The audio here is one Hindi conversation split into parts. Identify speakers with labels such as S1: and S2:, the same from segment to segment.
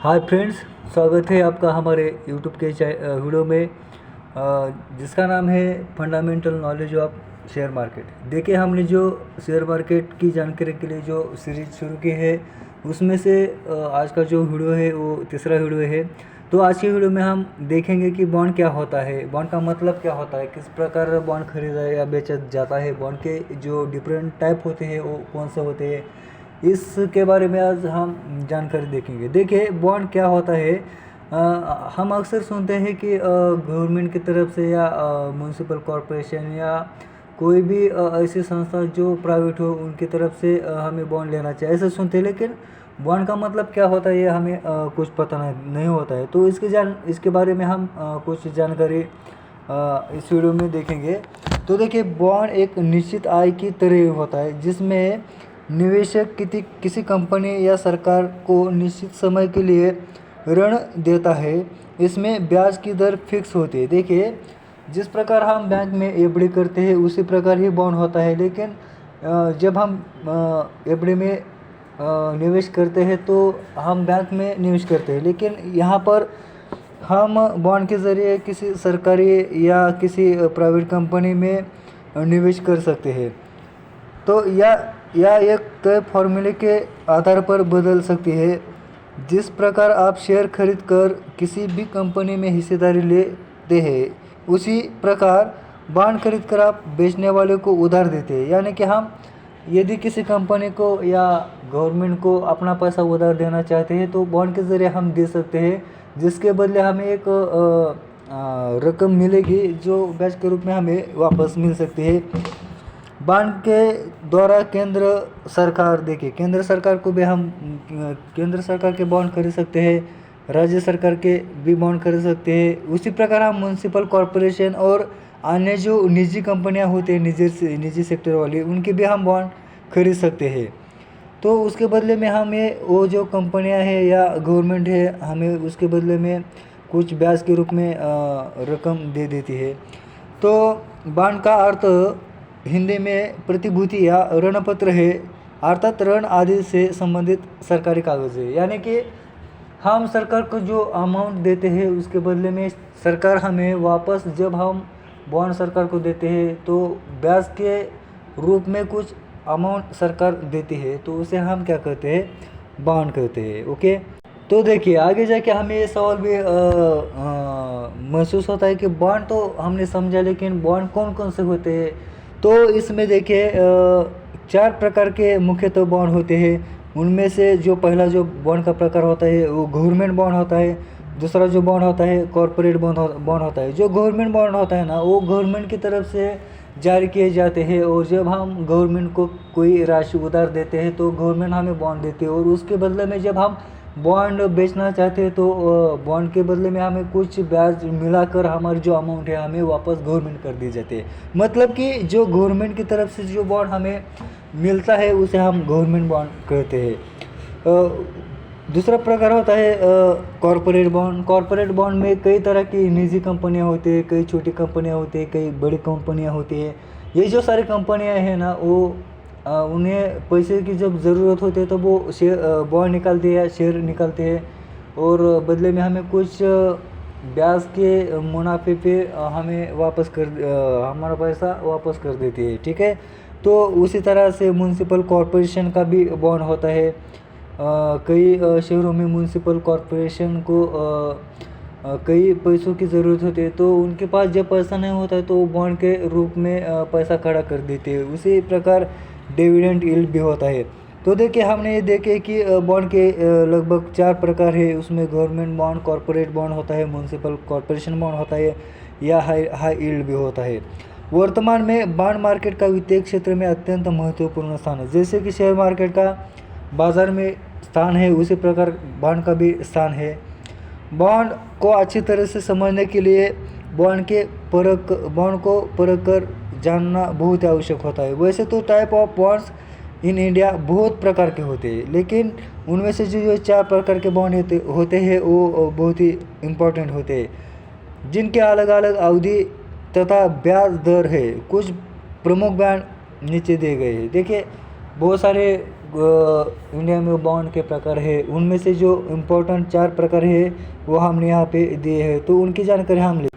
S1: हाय फ्रेंड्स, स्वागत है आपका हमारे यूट्यूब के वीडियो में जिसका नाम है fundamental knowledge of share market. देखिए, हमने जो शेयर मार्केट की जानकारी के लिए जो सीरीज शुरू की है उसमें से आज का जो वीडियो है वो तीसरा वीडियो है। तो आज की वीडियो में हम देखेंगे कि बॉन्ड क्या होता है, बॉन्ड का मतलब क्या होता है, किस प्रकार बॉन्ड खरीदा या बेचा जाता है, बॉन्ड के जो डिफरेंट टाइप होते हैं वो कौन से होते हैं, इसके बारे में आज हम जानकारी देखेंगे। देखिए, बॉन्ड क्या होता है। हम अक्सर सुनते हैं कि गवर्नमेंट की तरफ से या म्यूनसिपल कॉरपोरेशन या कोई भी ऐसी संस्था जो प्राइवेट हो उनकी तरफ से हमें बॉन्ड लेना चाहिए, ऐसा सुनते हैं। लेकिन बॉन्ड का मतलब क्या होता है ये हमें कुछ पता नहीं होता है। तो इसके बारे में हम कुछ जानकारी इस वीडियो में देखेंगे। तो देखिए, बॉन्ड एक निश्चित आय की तरह होता है जिसमें निवेशक किसी कंपनी या सरकार को निश्चित समय के लिए ऋण देता है। इसमें ब्याज की दर फिक्स होती है। देखिए, जिस प्रकार हम बैंक में एफडी करते हैं उसी प्रकार ही बॉन्ड होता है। लेकिन जब हम एफडी में निवेश करते हैं तो हम बैंक में निवेश करते हैं, लेकिन यहाँ पर हम बॉन्ड के ज़रिए किसी सरकारी या किसी प्राइवेट कंपनी में निवेश कर सकते हैं। तो या एक तय फॉर्मूले के आधार पर बदल सकती है। जिस प्रकार आप शेयर खरीद कर किसी भी कंपनी में हिस्सेदारी लेते हैं, उसी प्रकार बॉन्ड खरीद कर आप बेचने वाले को उधार देते हैं। यानी कि हम यदि किसी कंपनी को या गवर्नमेंट को अपना पैसा उधार देना चाहते हैं तो बॉन्ड के ज़रिए हम दे सकते हैं, जिसके बदले हमें एक रकम मिलेगी जो ब्याज के रूप में हमें वापस मिल सकती है। बॉन्ड के द्वारा केंद्र सरकार, देखिए केंद्र सरकार को भी हम केंद्र सरकार के बॉन्ड खरीद सकते हैं, राज्य सरकार के भी बॉन्ड खरीद सकते हैं। उसी प्रकार हम म्यूनसिपल कॉरपोरेशन और अन्य जो निजी कंपनियां होती हैं, निजी सेक्टर वाली, उनके भी हम बॉन्ड खरीद सकते हैं। तो उसके बदले में हमें वो जो कंपनियां हैं या गवर्नमेंट है हमें उसके बदले में कुछ ब्याज के रूप में रकम दे देती है। तो बॉन्ड का अर्थ हिंदी में प्रतिभूति या ऋणपत्र है, अर्थात ऋण आदि से संबंधित सरकारी कागज है। यानी कि हम सरकार को जो अमाउंट देते हैं उसके बदले में सरकार हमें वापस, जब हम बॉन्ड सरकार को देते हैं तो ब्याज के रूप में कुछ अमाउंट सरकार देती है, तो उसे हम क्या कहते हैं, बॉन्ड कहते हैं। ओके, तो देखिए आगे जाके हमें ये सवाल भी महसूस होता है कि बॉन्ड तो हमने समझा, लेकिन बॉन्ड कौन कौन से होते हैं। तो इसमें देखिए 4 प्रकार के मुख्यतः बॉन्ड होते हैं। उनमें से जो पहला जो बॉन्ड का प्रकार होता है वो गवर्नमेंट बॉन्ड होता है। दूसरा जो बॉन्ड होता है कॉरपोरेट बॉन्ड होता है। जो गवर्नमेंट बॉन्ड होता है ना, वो गवर्नमेंट की तरफ से जारी किए जाते हैं, और जब हम गवर्नमेंट को कोई राशि उधार देते हैं तो गवर्नमेंट हमें बॉन्ड देती है, और उसके बदले में जब हम बॉन्ड बेचना चाहते हैं तो बॉन्ड के बदले में हमें कुछ ब्याज मिलाकर हमारी जो अमाउंट है हमें वापस गवर्नमेंट कर दी जाती है। मतलब कि जो गवर्नमेंट की तरफ से जो बॉन्ड हमें मिलता है उसे हम गवर्नमेंट बॉन्ड कहते हैं। दूसरा प्रकार होता है कॉरपोरेट बॉन्ड। कॉरपोरेट बॉन्ड में कई तरह की निजी कंपनियां होती है, कई छोटी कंपनियां होती है, कई बड़ी कंपनियां होती है। ये जो सारी कंपनियां हैं ना, वो उन्हें पैसे की जब ज़रूरत होती है तो वो बॉन्ड निकालते हैं या शेयर निकालते हैं, और बदले में हमें कुछ ब्याज के मुनाफे पे हमें हमारा पैसा वापस कर देती है। ठीक है, तो उसी तरह से म्यूनसिपल कॉरपोरेशन का भी बॉन्ड होता है। कई शहरों में म्यूनसिपल कॉरपोरेशन को कई पैसों की ज़रूरत होती है, तो उनके पास जब पैसा नहीं होता है तो वो बॉन्ड के रूप में पैसा खड़ा कर देते हैं। उसी प्रकार डिविडेंड यील्ड भी होता है। तो देखिए, हमने ये देखे कि बॉन्ड के लगभग 4 प्रकार है। उसमें गवर्नमेंट बॉन्ड, कॉरपोरेट बॉन्ड होता है, म्यूनसिपल कॉरपोरेशन बॉन्ड होता है, या हाई यील्ड भी होता है। वर्तमान में बॉन्ड मार्केट का वित्तीय क्षेत्र में अत्यंत महत्वपूर्ण स्थान है। जैसे कि शेयर मार्केट का बाजार में स्थान है, उसी प्रकार बॉन्ड का भी स्थान है। बॉन्ड को अच्छी तरह से समझने के लिए बॉन्ड को परख कर जानना बहुत आवश्यक होता है। वैसे तो type of bonds in India बहुत प्रकार के होते हैं, लेकिन उनमें से जो 4 प्रकार के बॉन्ड होते हैं वो बहुत ही इम्पोर्टेंट होते हैं, जिनके अलग अलग अवधि तथा ब्याज दर है। कुछ प्रमुख बॉन्ड नीचे दिए गए हैं। देखिए, बहुत सारे इंडिया में बॉन्ड के प्रकार है, उनमें से जो इम्पोर्टेंट 4 प्रकार है वो हमने यहाँ पे दिए हैं, तो उनकी जानकारी हम ले।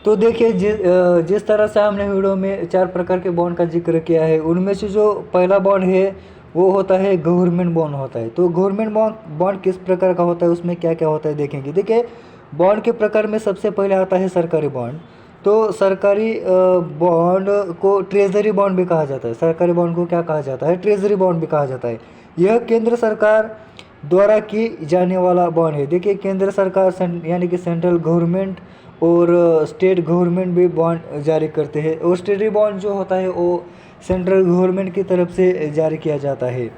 S1: तो देखिए जिस तरह से हमने वीडियो में 4 प्रकार के बॉन्ड का जिक्र किया है, उनमें से जो पहला बॉन्ड है वो होता है गवर्नमेंट बॉन्ड होता है। तो गवर्नमेंट बॉन्ड किस प्रकार का होता है, उसमें क्या क्या होता है देखेंगे। देखिए बॉन्ड के प्रकार में सबसे पहले आता है सरकारी बॉन्ड। तो सरकारी बॉन्ड को ट्रेजरी बॉन्ड भी कहा जाता है। सरकारी बॉन्ड को क्या कहा जाता है, ट्रेजरी बॉन्ड भी कहा जाता है। यह केंद्र सरकार द्वारा की जाने वाला बॉन्ड है। देखिए केंद्र सरकार यानी कि सेंट्रल गवर्नमेंट और स्टेट गवर्नमेंट भी बॉन्ड जारी करते हैं, और स्टेटरी बॉन्ड जो होता है वो सेंट्रल गवर्नमेंट की तरफ से जारी किया जाता है,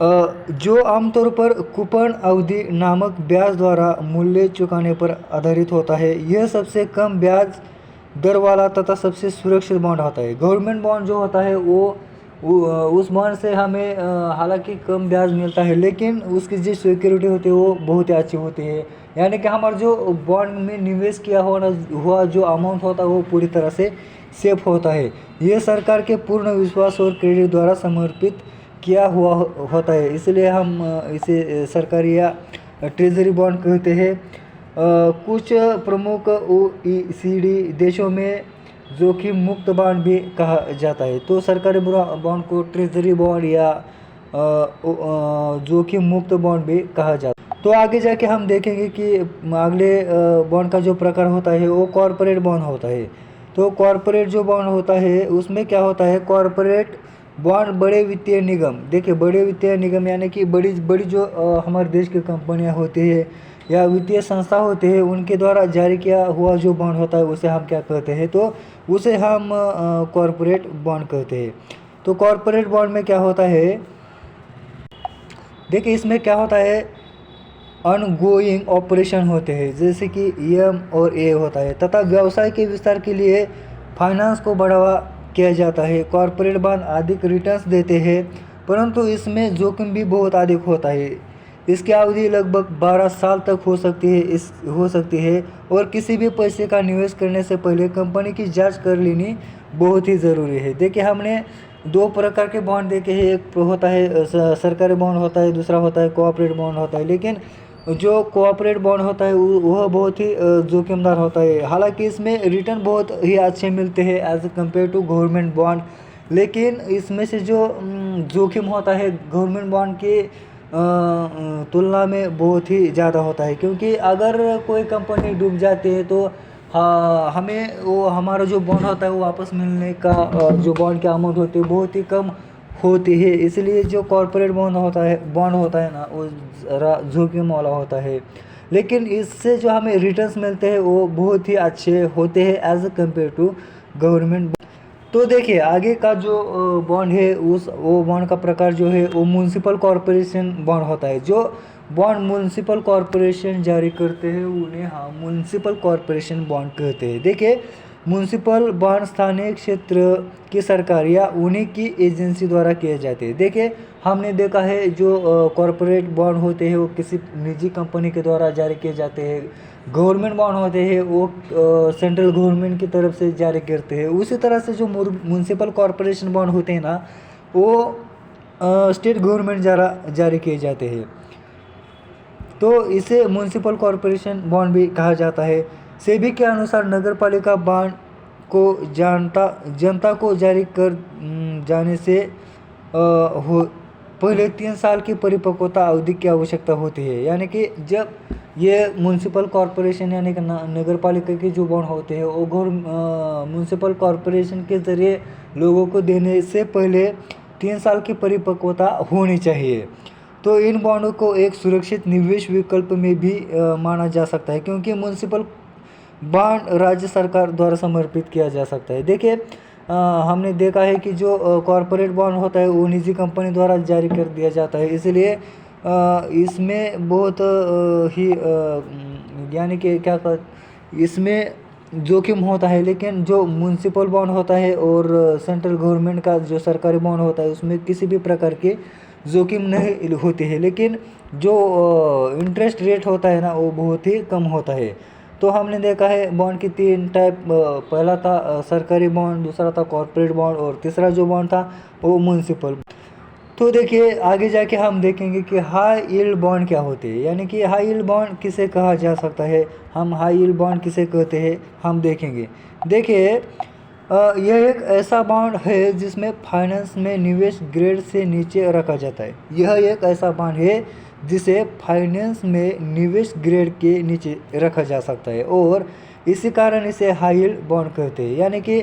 S1: जो आमतौर पर कूपन अवधि नामक ब्याज द्वारा मूल्य चुकाने पर आधारित होता है। यह सबसे कम ब्याज दर वाला तथा सबसे सुरक्षित बॉन्ड होता है। गवर्नमेंट बॉन्ड जो होता है वो उस बॉन्ड से हमें हालांकि कम ब्याज मिलता है, लेकिन उसकी जो सिक्योरिटी होती है वो बहुत ही अच्छी होती है। यानी कि हमारा जो बॉन्ड में निवेश किया हुआ जो अमाउंट होता है वो पूरी तरह से सेफ होता है। यह सरकार के पूर्ण विश्वास और क्रेडिट द्वारा समर्पित किया हुआ होता है, इसलिए हम इसे सरकारी या ट्रेजरी बॉन्ड कहते हैं। कुछ प्रमुख OECD देशों में जोखिम मुक्त बॉन्ड भी कहा जाता है। तो सरकारी बॉन्ड को ट्रेजरी बॉन्ड या जोखिम मुक्त बॉन्ड भी कहा जाता है। तो आगे जाके हम देखेंगे कि अगले बॉन्ड का जो प्रकार होता है वो कॉरपोरेट बॉन्ड होता है। तो कॉरपोरेट जो बॉन्ड होता है उसमें क्या होता है, कॉरपोरेट बॉन्ड बड़े वित्तीय निगम, देखिए बड़े वित्तीय निगम यानी कि बड़ी बड़ी जो हमारे देश की कंपनियां होती है या वित्तीय संस्था होते हैं उनके द्वारा जारी किया हुआ जो बॉन्ड होता है उसे हम क्या कहते हैं, तो उसे हम कॉरपोरेट बॉन्ड कहते हैं। तो कॉरपोरेट बॉन्ड में क्या होता है, देखिए इसमें क्या होता है, ऑनगोइंग ऑपरेशन होते हैं जैसे कि EM और A होता है, तथा व्यवसाय के विस्तार के लिए फाइनेंस को बढ़ावा किया जाता है। कॉरपोरेट बॉन्ड अधिक रिटर्न्स देते हैं, परंतु इसमें जोखिम भी बहुत अधिक होता है। इसकी अवधि लगभग 12 साल तक हो सकती है और किसी भी पैसे का निवेश करने से पहले कंपनी की जांच कर लेनी बहुत ही ज़रूरी है। देखिए हमने 2 प्रकार के बॉन्ड देखे हैं, एक होता है सरकारी बॉन्ड होता है, दूसरा होता है कोऑपरेट बॉन्ड होता है। लेकिन जो कोऑपरेट बॉन्ड होता है वह बहुत ही जोखिमदार होता है। हालांकि इसमें रिटर्न बहुत ही अच्छे मिलते हैं as compare to government bond, लेकिन इसमें से जो जोखिम होता है गवर्नमेंट बॉन्ड की तुलना में बहुत ही ज़्यादा होता है, क्योंकि अगर कोई कंपनी डूब जाती है तो हमें वो हमारा जो बॉन्ड होता है वो वापस मिलने का जो बॉन्ड की अमाउंट होती है बहुत ही कम होती है। इसलिए जो कॉरपोरेट बॉन्ड होता है ना वो ज़रा जोखिम वाला होता है, लेकिन इससे जो हमें रिटर्न्स मिलते हैं वो बहुत ही अच्छे होते हैं एज कम्पेयर टू गवर्नमेंट। तो देखिए आगे का जो बॉन्ड है वो बॉन्ड का प्रकार जो है वो म्युनिसिपल कॉरपोरेशन बॉन्ड होता है। जो बॉन्ड म्युनिसिपल कॉरपोरेशन जारी करते हैं उन्हें हम म्युनिसिपल कॉरपोरेशन बॉन्ड कहते हैं। देखिए म्युनिसिपल बॉन्ड स्थानीय क्षेत्र की सरकार या उन्हीं की एजेंसी द्वारा किए जाते हैं। देखिए हमने देखा है जो कॉरपोरेट बॉन्ड होते हैं वो किसी निजी कंपनी के द्वारा जारी किए जाते हैं, गवर्नमेंट बॉन्ड होते हैं वो सेंट्रल गवर्नमेंट की तरफ से जारी करते हैं। उसी तरह से जो म्युनिसिपल कॉरपोरेशन बॉन्ड होते हैं ना वो स्टेट गवर्नमेंट द्वारा जारी किए जाते हैं, तो इसे म्युनिसिपल कॉरपोरेशन बॉन्ड भी कहा जाता है। सेबी के अनुसार नगरपालिका बॉन्ड को जनता को जारी कर जाने से पहले 3 साल की परिपक्वता अवधि की आवश्यकता होती है। यानी कि जब ये म्युनिसिपल कॉरपोरेशन यानी कि नगर पालिका के जो बॉन्ड होते हैं वो म्युनिसिपल कॉरपोरेशन के ज़रिए लोगों को देने से पहले 3 साल की परिपक्वता होनी चाहिए। तो इन बॉन्डों को एक सुरक्षित निवेश विकल्प में भी माना जा सकता है, क्योंकि म्युनिसिपल बॉन्ड राज्य सरकार द्वारा समर्पित किया जा सकता है। देखिए हमने देखा है कि जो कॉरपोरेट बॉन्ड होता है वो निजी कंपनी द्वारा जारी कर दिया जाता है, इसलिए इसमें बहुत ही यानी कि इसमें जोखिम होता है। लेकिन जो म्युनिसिपल बॉन्ड होता है और सेंट्रल गवर्नमेंट का जो सरकारी बॉन्ड होता है उसमें किसी भी प्रकार की जोखिम नहीं होती है, लेकिन जो इंटरेस्ट रेट होता है ना वो बहुत ही कम होता है। तो हमने देखा है बॉन्ड की 3 टाइप, पहला था सरकारी बॉन्ड, दूसरा था कॉर्पोरेट बॉन्ड और तीसरा जो बॉन्ड था वो म्यूनसिपल। तो देखिए आगे जाके हम देखेंगे कि हाई यील्ड बॉन्ड क्या होते हैं, यानी कि हाई यील्ड बॉन्ड किसे कहा जा सकता है, हम हाई यील्ड बॉन्ड किसे कहते हैं हम देखेंगे। देखिए यह एक ऐसा बॉन्ड है जिसमें फाइनेंस में निवेश ग्रेड से नीचे रखा जाता है। यह एक ऐसा बॉन्ड है जिसे फाइनेंस में निवेश ग्रेड के नीचे रखा जा सकता है और इसी कारण इसे हाई यील्ड बॉन्ड कहते हैं, यानी कि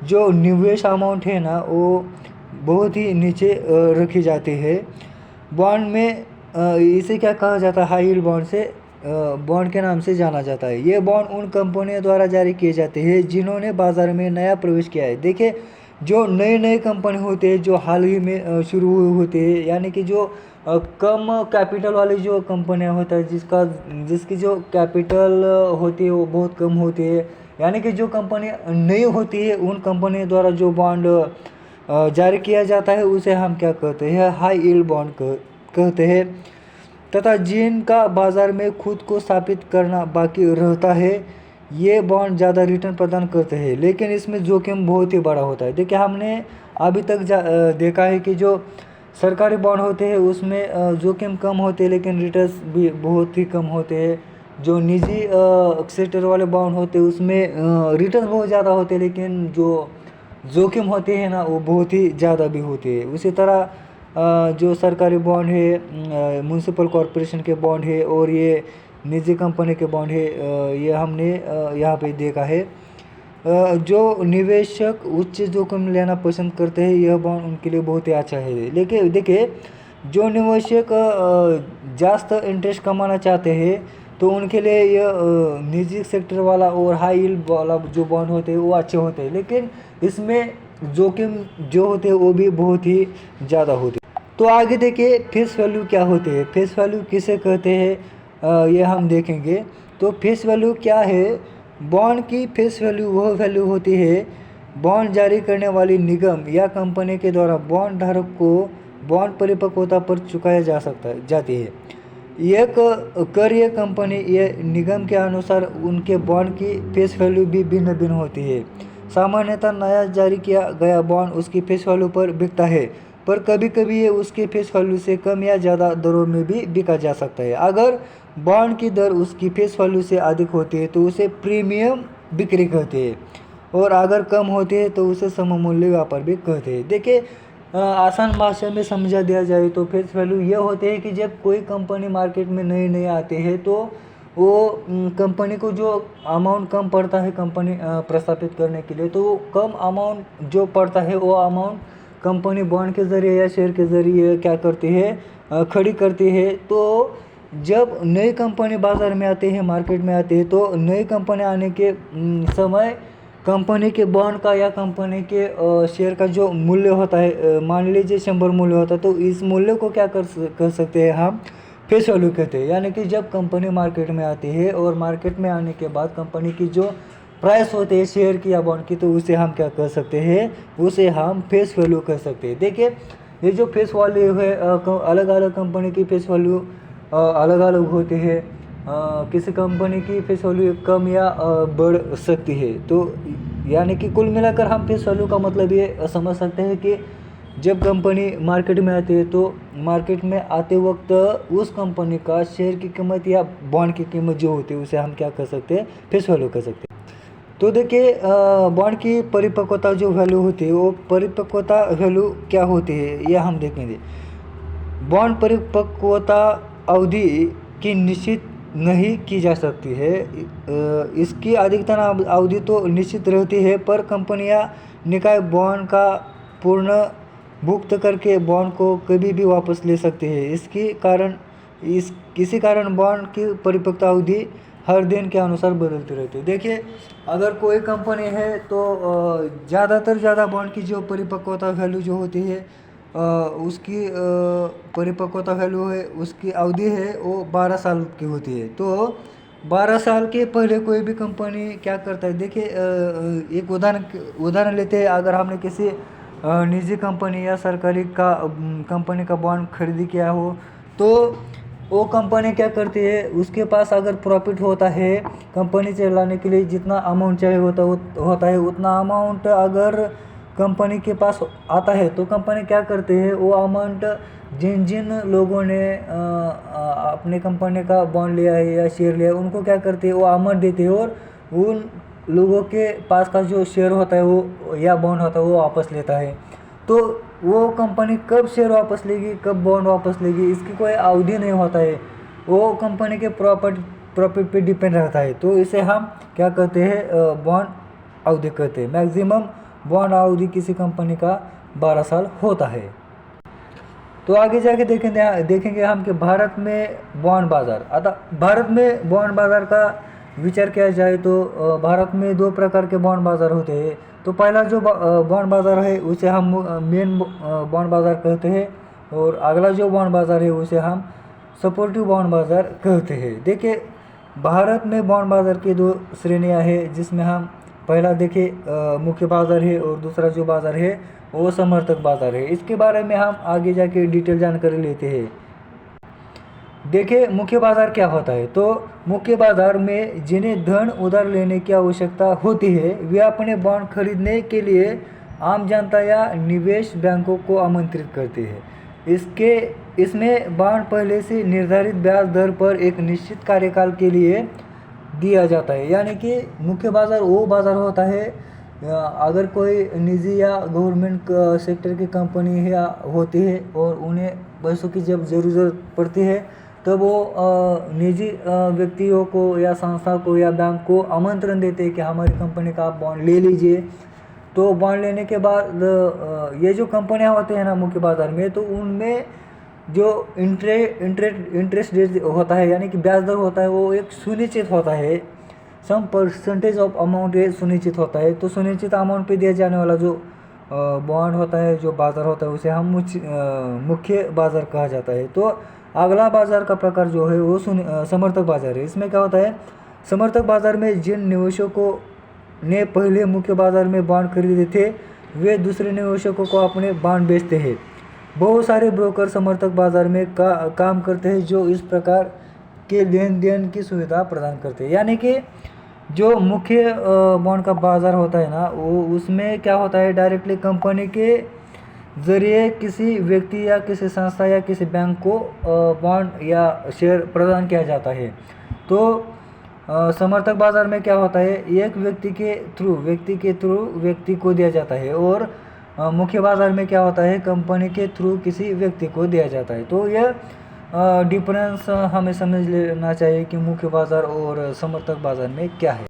S1: जो निवेश अमाउंट है ना वो बहुत ही नीचे रखी जाती है बॉन्ड में। इसे क्या कहा जाता है, हाई यील्ड बॉन्ड से बॉन्ड के नाम से जाना जाता है। ये बॉन्ड उन कंपनियों द्वारा जारी किए जाते हैं जिन्होंने बाजार में नया प्रवेश किया है। देखिए जो नए नए कंपनी होते हैं जो हाल ही में शुरू हुए होते हैं, यानी कि जो कम कैपिटल वाली जो कंपनियां होता है जिसकी जो कैपिटल होती है वो बहुत कम होती है, यानी कि जो कंपनी नई होती है उन कंपनियों द्वारा जो बॉन्ड जारी किया जाता है उसे हम क्या कहते हैं, हाई यील्ड बॉन्ड कहते हैं। तथा जिनका बाजार में खुद को स्थापित करना बाकी रहता है ये बॉन्ड ज़्यादा रिटर्न प्रदान करते हैं, लेकिन इसमें जोखिम बहुत ही बड़ा होता है। देखिए हमने अभी तक देखा है कि जो सरकारी बॉन्ड होते हैं उसमें जोखिम कम होते हैं लेकिन रिटर्न्स भी बहुत ही कम होते हैं। जो निजी सेक्टर वाले बॉन्ड होते हैं उसमें रिटर्न बहुत ज़्यादा होते हैं लेकिन जो जोखिम होते हैं ना वो बहुत ही ज़्यादा भी होते हैं। उसी तरह जो सरकारी बॉन्ड है, म्यूनसिपल कॉरपोरेशन के बॉन्ड है और ये निजी कंपनी के बॉन्ड है, ये हमने यहाँ पे देखा है। जो निवेशक उच्च जोखिम लेना पसंद करते हैं यह बॉन्ड उनके लिए बहुत ही अच्छा है। लेकिन देखिए जो निवेशक ज़्यादा इंटरेस्ट कमाना चाहते हैं तो उनके लिए यह निजी सेक्टर वाला और हाई यील्ड वाला जो बॉन्ड होते हैं वो अच्छे होते हैं, लेकिन इसमें जोखिम जो होते हैं वो भी बहुत ही ज़्यादा होते हैं। तो आगे देखिए फेस वैल्यू क्या होते हैं, फेस वैल्यू किसे कहते हैं ये हम देखेंगे। तो फेस वैल्यू क्या है, बॉन्ड की फेस वैल्यू वह वैल्यू होती है बॉन्ड जारी करने वाली निगम या कंपनी के द्वारा बॉन्ड धारक को बॉन्ड परिपक्वता पर चुकाया जाती है। एक कर ये कंपनी ये निगम के अनुसार उनके बॉन्ड की फेस वैल्यू भी भिन्न भिन्न होती है। सामान्यतः नया जारी किया गया बॉन्ड उसकी फेस वैल्यू पर बिकता है, पर कभी कभी ये उसके फेस वैल्यू से कम या ज़्यादा दरों में भी बिका जा सकता है। अगर बॉन्ड की दर उसकी फेस वैल्यू से अधिक होती है तो उसे प्रीमियम बिक्री कहते हैं और अगर कम होती है तो उसे सममूल्य व्यापार भी कहते हैं। देखिए आसान भाषा में समझा दिया जाए तो फेस वैल्यू ये होते हैं कि जब कोई कंपनी मार्केट में नई नई आती है तो वो कंपनी को जो अमाउंट कम पड़ता है कंपनी प्रस्थापित करने के लिए, तो कम अमाउंट जो पड़ता है वो अमाउंट कंपनी बॉन्ड के ज़रिए या शेयर के ज़रिए क्या करती है, खड़ी करती है। तो जब नई कंपनी बाज़ार में आती है, मार्केट में आती है, तो नई कंपनी आने के समय कंपनी के बॉन्ड का या कंपनी के शेयर का जो मूल्य होता है, मान लीजिए 100 मूल्य होता है, तो इस मूल्य को क्या कर सकते हैं हम, फेस वैल्यू कहते हैं। यानी कि जब कंपनी मार्केट में आती है और मार्केट में आने के बाद कंपनी की जो प्राइस होती है शेयर की या बॉन्ड की, तो उसे हम क्या कर सकते हैं, उसे हम फेस वैल्यू कह सकते हैं। देखिए ये जो फेस वैल्यू है अलग अलग कंपनी की फेस वैल्यू अलग अलग होती है। किसी कंपनी की फेस वैल्यू कम या बढ़ सकती है। तो यानी कि कुल मिलाकर हम फेस वैल्यू का मतलब ये समझ सकते हैं कि जब कंपनी मार्केट में आती है तो मार्केट में आते वक्त उस कंपनी का शेयर की कीमत या बॉन्ड की कीमत जो होती है उसे हम क्या कर सकते हैं, फेस वैल्यू कर सकते हैं। तो देखिए बॉन्ड की परिपक्वता जो वैल्यू होती है वो परिपक्वता वैल्यू क्या होती है ये हम देखेंगे। बॉन्ड परिपक्वता अवधि की निश्चित नहीं की जा सकती है। इसकी अधिकतम अवधि तो निश्चित रहती है, पर कंपनियां निकाय बॉन्ड का पूर्ण भुगत करके बॉन्ड को कभी भी वापस ले सकती है। किसी कारण बॉन्ड की परिपक्वता अवधि हर दिन के अनुसार बदलती रहती है। देखिए अगर कोई कंपनी है तो ज़्यादा बॉन्ड की जो परिपक्वता वैल्यू जो होती है उसकी परिपक्वता वैल्यू है, उसकी अवधि है वो 12 साल की होती है। तो 12 साल के पहले कोई भी कंपनी क्या करता है, देखिए एक उदाहरण लेते हैं। अगर हमने किसी निजी कंपनी या सरकारी कंपनी का बॉन्ड खरीदी किया हो तो वो कंपनी क्या करती है, उसके पास अगर प्रॉफिट होता है कंपनी चलाने के लिए जितना अमाउंट चाहिए होता है उतना अमाउंट अगर कंपनी के पास आता है तो कंपनी क्या करते हैं, वो अमाउंट जिन जिन लोगों ने अपने कंपनी का बॉन्ड लिया है या शेयर लिया है उनको क्या करते हैं, वो अमाउंट देते हैं और उन लोगों के पास का जो शेयर होता है वो या बॉन्ड होता है वो वापस लेता है। तो वो कंपनी कब शेयर वापस लेगी, कब बॉन्ड वापस लेगी, इसकी कोई अवधि नहीं होता है, वो कंपनी के प्रॉफिट पे डिपेंड रहता है। तो इसे हम क्या कहते हैं, बॉन्ड अवधि कहते हैं। मैक्सिमम बॉन्ड अवधि किसी कंपनी का 12 साल होता है। तो आगे जाके देखेंगे हम कि भारत में बॉन्ड बाज़ार। अतः भारत में बॉन्ड बाज़ार का विचार किया जाए तो भारत में 2 प्रकार के बॉन्ड बाज़ार होते हैं। तो पहला जो बॉन्ड बाज़ार है उसे हम मेन बॉन्ड बाज़ार कहते हैं और अगला जो बॉन्ड बाज़ार है उसे हम सपोर्टिव बॉन्ड बाज़ार कहते हैं। देखिए भारत में बॉन्ड बाज़ार की 2 श्रेणियां हैं, जिसमें हम पहला देखें मुख्य बाज़ार है और दूसरा जो बाज़ार है वो समर्थक बाज़ार है। इसके बारे में हम आगे जाके डिटेल जानकारी लेते हैं। देखिए मुख्य बाज़ार क्या होता है। तो मुख्य बाज़ार में जिन्हें धन उधार लेने की आवश्यकता होती है वे अपने बॉन्ड खरीदने के लिए आम जनता या निवेश बैंकों को आमंत्रित करते हैं। इसमें बॉन्ड पहले से निर्धारित ब्याज दर पर एक निश्चित कार्यकाल के लिए दिया जाता है। यानी कि मुख्य बाज़ार वो बाज़ार होता है, अगर कोई निजी या गवर्नमेंट सेक्टर की कंपनी है होती है और उन्हें पैसों की जब ज़रूरत पड़ती है तब वो निजी व्यक्तियों को या संस्था को या बैंक को आमंत्रण देते हैं कि हमारी कंपनी का आप बॉन्ड ले लीजिए। तो बॉन्ड लेने के बाद ये जो कंपनियां होते हैं ना मुख्य बाज़ार में, तो उनमें जो इंटरेस्ट रेट होता है यानी कि ब्याज दर होता है वो एक सुनिश्चित होता है, सम परसेंटेज ऑफ अमाउंट ये सुनिश्चित होता है। तो सुनिश्चित अमाउंट पे दिया जाने वाला जो बॉन्ड होता है, जो बाज़ार होता है, उसे हम मुख्य बाज़ार कहा जाता है। तो अगला बाज़ार का प्रकार जो है वो समर्थक बाज़ार है। इसमें क्या होता है, समर्थक बाज़ार में जिन निवेशकों ने पहले मुख्य बाज़ार में बॉन्ड खरीदे थे वे दूसरे निवेशकों को अपने बॉन्ड बेचते हैं। बहुत सारे ब्रोकर समर्थक बाज़ार में काम करते हैं जो इस प्रकार के लेन देन की सुविधा प्रदान करते हैं। यानी कि जो मुख्य बॉन्ड का बाज़ार होता है ना, वो उसमें क्या होता है, डायरेक्टली कंपनी के ज़रिए किसी व्यक्ति या किसी संस्था या किसी बैंक को बॉन्ड या शेयर प्रदान किया जाता है। तो समर्थक बाज़ार में क्या होता है, एक व्यक्ति के थ्रू व्यक्ति को दिया जाता है और मुख्य बाज़ार में क्या होता है, कंपनी के थ्रू किसी व्यक्ति को दिया जाता है। तो यह डिफरेंस हमें समझ लेना चाहिए कि मुख्य बाज़ार और समर्थक बाज़ार में क्या है।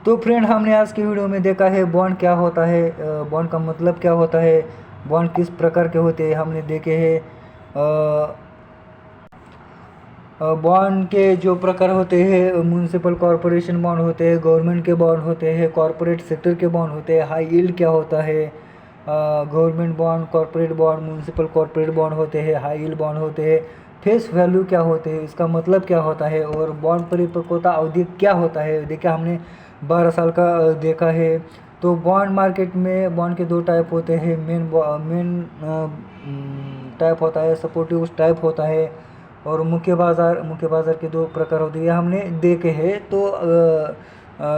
S1: तो फ्रेंड, हमने आज की वीडियो में देखा है बॉन्ड क्या होता है, बॉन्ड का मतलब क्या होता है, बॉन्ड किस प्रकार के होते हैं हमने देखे हैं। बॉन्ड के जो प्रकार होते हैं, म्यूनसिपल कॉरपोरेशन बॉन्ड होते हैं, गवर्नमेंट के बॉन्ड होते हैं, कॉरपोरेट सेक्टर के बॉन्ड होते हैं, हाई यील्ड क्या होता है, government bond, corporate bond, municipal corporate bond होते हैं, हाई यील्ड बॉन्ड होते हैं, फेस वैल्यू क्या होते हैं, इसका मतलब क्या होता है, और बॉन्ड परिपक्वता अवधि क्या होता है। देखिए हमने 12 साल का देखा है। तो बॉन्ड मार्केट में बॉन्ड के 2 टाइप होते हैं। मेन टाइप होता है, सपोर्टिव टाइप होता है, और मुख्य बाज़ार के 2 प्रकार होते हैं, हमने देखे हैं। तो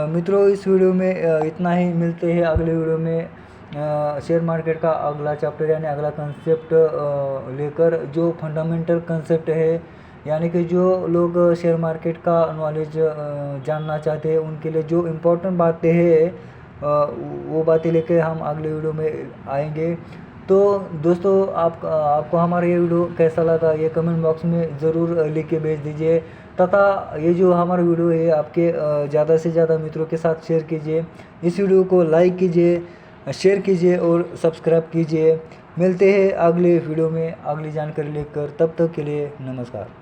S1: मित्रों, इस वीडियो में इतना ही। मिलते हैं अगले वीडियो में शेयर मार्केट का अगला चैप्टर यानी अगला कंसेप्ट लेकर, जो फंडामेंटल कंसेप्ट है, यानी कि जो लोग शेयर मार्केट का नॉलेज जानना चाहते हैं उनके लिए जो इम्पोर्टेंट बातें हैं वो बातें लेकर हम अगले वीडियो में आएंगे। तो दोस्तों, आपको हमारा ये वीडियो कैसा लगा ये कमेंट बॉक्स में ज़रूर लिख के भेज दीजिए, तथा ये जो हमारा वीडियो है आपके ज़्यादा से ज़्यादा मित्रों के साथ शेयर कीजिए। इस वीडियो को लाइक कीजिए, शेयर कीजिए और सब्सक्राइब कीजिए। मिलते हैं अगले वीडियो में अगली जानकारी लेकर, तब तक के लिए नमस्कार।